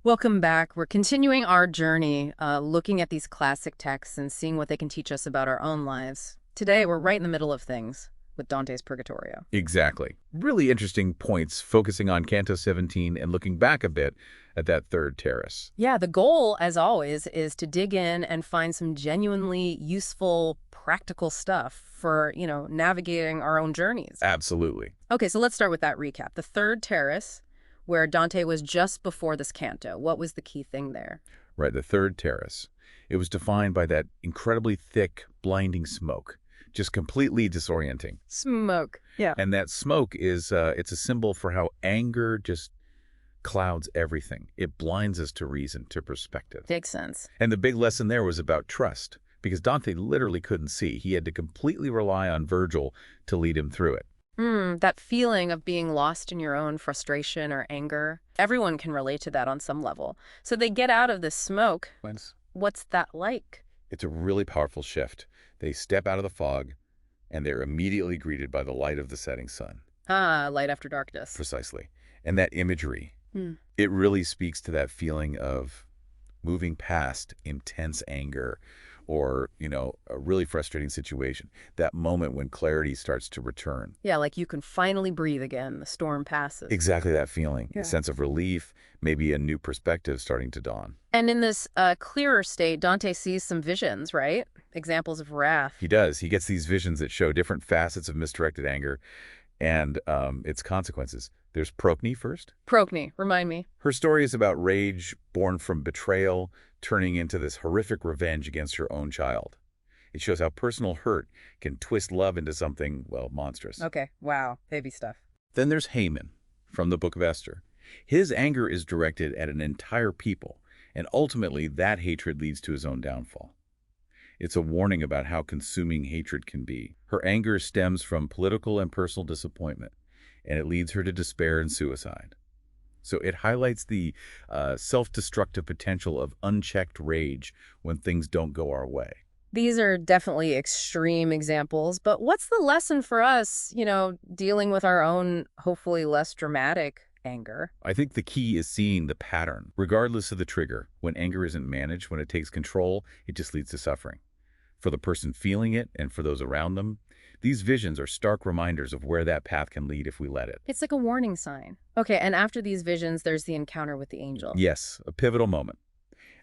Welcome back. We're continuing our journey, looking at these classic texts and seeing what they can teach us about our own lives. Today, we're right in the middle of things with Dante's Purgatorio. Exactly. Really interesting points focusing on Canto 17 and looking back a bit at that third terrace. Yeah, the goal, as always, is to dig in and find some genuinely useful, practical stuff for, navigating our own journeys. Absolutely. Okay, so let's start with that recap. The third terrace, where Dante was just before this canto. What was the key thing there? Right, the third terrace. It was defined by that incredibly thick, blinding smoke, just completely disorienting. Smoke. Yeah. And that smoke is, it's a symbol for how anger just clouds everything. It blinds us to reason, to perspective. Makes sense. And the big lesson there was about trust, because Dante literally couldn't see. He had to completely rely on Virgil to lead him through it. That feeling of being lost in your own frustration or anger. Everyone can relate to that on some level. So they get out of this smoke. What's that like? It's a really powerful shift. They step out of the fog, and they're immediately greeted by the light of the setting sun. Ah, light after darkness. Precisely. And that imagery, it really speaks to that feeling of moving past intense anger or, a really frustrating situation. That moment when clarity starts to return. Yeah, like you can finally breathe again. The storm passes. Exactly that feeling. Yeah. A sense of relief, maybe a new perspective starting to dawn. And in this clearer state, Dante sees some visions, right? Examples of wrath. He does. He gets these visions that show different facets of misdirected anger and its consequences. There's Procne first. Procne, remind me. Her story is about rage born from betrayal, turning into this horrific revenge against her own child. It shows how personal hurt can twist love into something, well, monstrous. Okay, wow, heavy stuff. Then there's Haman from the Book of Esther. His anger is directed at an entire people, and ultimately that hatred leads to his own downfall. It's a warning about how consuming hatred can be. Her anger stems from political and personal disappointment, and it leads her to despair and suicide. So it highlights the self-destructive potential of unchecked rage when things don't go our way. These are definitely extreme examples, but what's the lesson for us, dealing with our own, hopefully less dramatic anger? I think the key is seeing the pattern. Regardless of the trigger, when anger isn't managed, when it takes control, it just leads to suffering. For the person feeling it and for those around them, these visions are stark reminders of where that path can lead if we let it. It's like a warning sign. Okay, and after these visions, there's the encounter with the angel. Yes, a pivotal moment.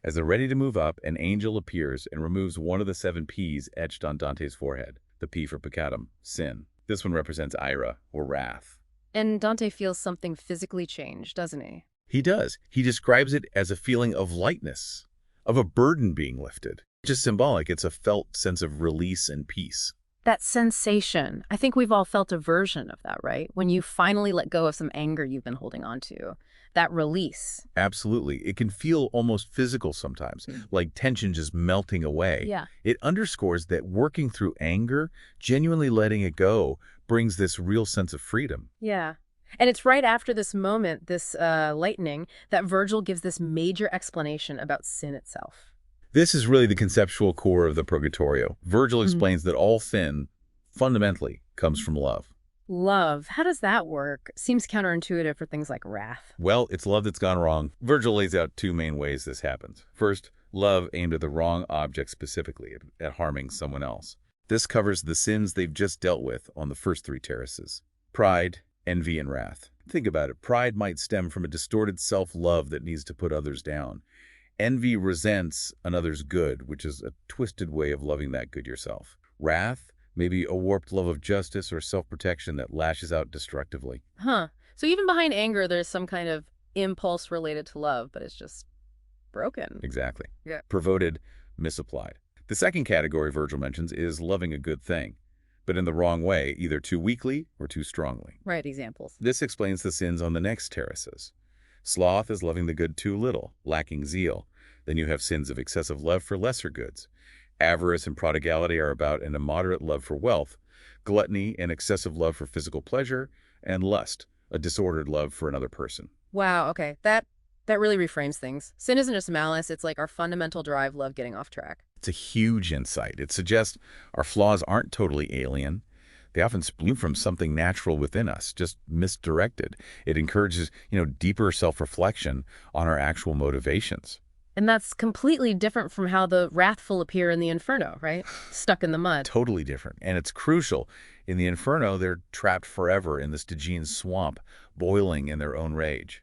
As they're ready to move up, an angel appears and removes one of the 7 P's etched on Dante's forehead. The P for peccatum, sin. This one represents ira, or wrath. And Dante feels something physically change, doesn't he? He does. He describes it as a feeling of lightness, of a burden being lifted. Just symbolic, it's a felt sense of release and peace. That sensation, I think we've all felt a version of that, right? When you finally let go of some anger you've been holding on to. That release. Absolutely. It can feel almost physical sometimes, like tension just melting away. Yeah. It underscores that working through anger, genuinely letting it go, brings this real sense of freedom. Yeah. And it's right after this moment, this lightning, that Virgil gives this major explanation about sin itself. This is really the conceptual core of the Purgatorio. Virgil explains that all sin, fundamentally, comes from love. Love. How does that work? Seems counterintuitive for things like wrath. Well, it's love that's gone wrong. Virgil lays out 2 main ways this happens. First, love aimed at the wrong object specifically, at harming someone else. This covers the sins they've just dealt with on the first 3 terraces: pride, envy, and wrath. Think about it. Pride might stem from a distorted self-love that needs to put others down. Envy resents another's good, which is a twisted way of loving that good yourself. Wrath may be a warped love of justice or self-protection that lashes out destructively. Huh. So even behind anger, there's some kind of impulse related to love, but it's just broken. Exactly. Yeah. Perverted, misapplied. The second category Virgil mentions is loving a good thing, but in the wrong way, either too weakly or too strongly. Right, examples. This explains the sins on the next terraces. Sloth is loving the good too little, lacking zeal. Then you have sins of excessive love for lesser goods. Avarice and prodigality are about an immoderate love for wealth. Gluttony, an excessive love for physical pleasure. And lust, a disordered love for another person. Wow, okay. That really reframes things. Sin isn't just malice, it's like our fundamental drive, love getting off track. It's a huge insight. It suggests our flaws aren't totally alien. They often spring from something natural within us, just misdirected. It encourages, deeper self-reflection on our actual motivations. And that's completely different from how the wrathful appear in the Inferno, right? Stuck in the mud. Totally different. And it's crucial. In the Inferno, they're trapped forever in the Stygian swamp, boiling in their own rage.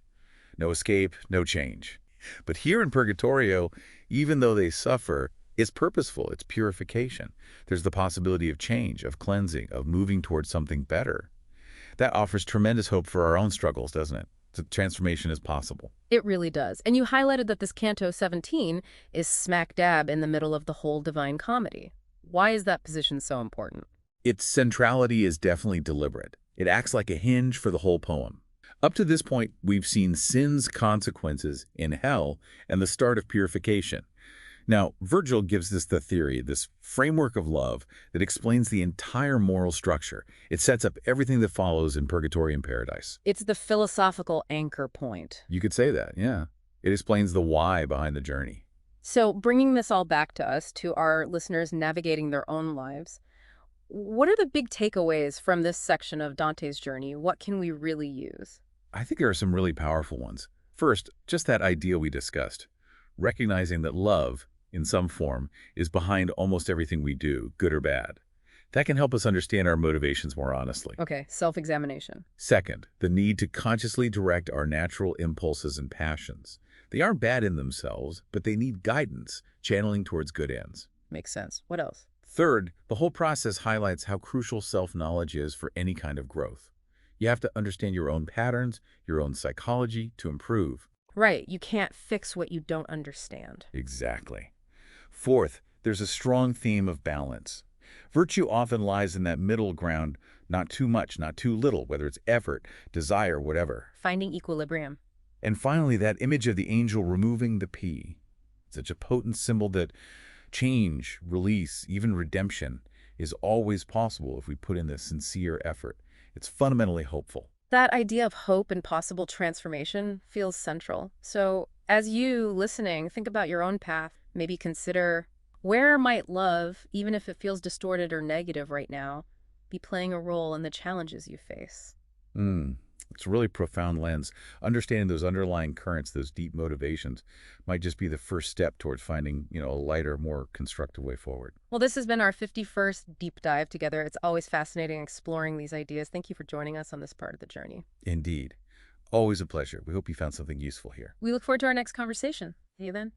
No escape, no change. But here in Purgatorio, even though they suffer, it's purposeful, it's purification. There's the possibility of change, of cleansing, of moving towards something better. That offers tremendous hope for our own struggles, doesn't it? The transformation is possible. It really does. And you highlighted that this Canto 17 is smack dab in the middle of the whole Divine Comedy. Why is that position so important? Its centrality is definitely deliberate. It acts like a hinge for the whole poem. Up to this point, we've seen sin's consequences in hell and the start of purification. Now, Virgil gives us the theory, this framework of love that explains the entire moral structure. It sets up everything that follows in Purgatory and Paradise. It's the philosophical anchor point. You could say that, yeah. It explains the why behind the journey. So bringing this all back to us, to our listeners navigating their own lives, what are the big takeaways from this section of Dante's journey? What can we really use? I think there are some really powerful ones. First, just that idea we discussed. Recognizing that love, in some form, is behind almost everything we do, good or bad. That can help us understand our motivations more honestly. Okay, self-examination. Second, the need to consciously direct our natural impulses and passions. They aren't bad in themselves, but they need guidance, channeling towards good ends. Makes sense. What else? Third, the whole process highlights how crucial self-knowledge is for any kind of growth. You have to understand your own patterns, your own psychology to improve. Right, you can't fix what you don't understand. Exactly. Fourth, there's a strong theme of balance. Virtue often lies in that middle ground, not too much, not too little, whether it's effort, desire, whatever. Finding equilibrium. And finally, that image of the angel removing the P. Such a potent symbol that change, release, even redemption is always possible if we put in the sincere effort. It's fundamentally hopeful. That idea of hope and possible transformation feels central. So as you listening, think about your own path. Maybe consider, where might love, even if it feels distorted or negative right now, be playing a role in the challenges you face? It's a really profound lens. Understanding those underlying currents, those deep motivations, might just be the first step towards finding, a lighter, more constructive way forward. Well, this has been our 51st deep dive together. It's always fascinating exploring these ideas. Thank you for joining us on this part of the journey. Indeed. Always a pleasure. We hope you found something useful here. We look forward to our next conversation. See you then.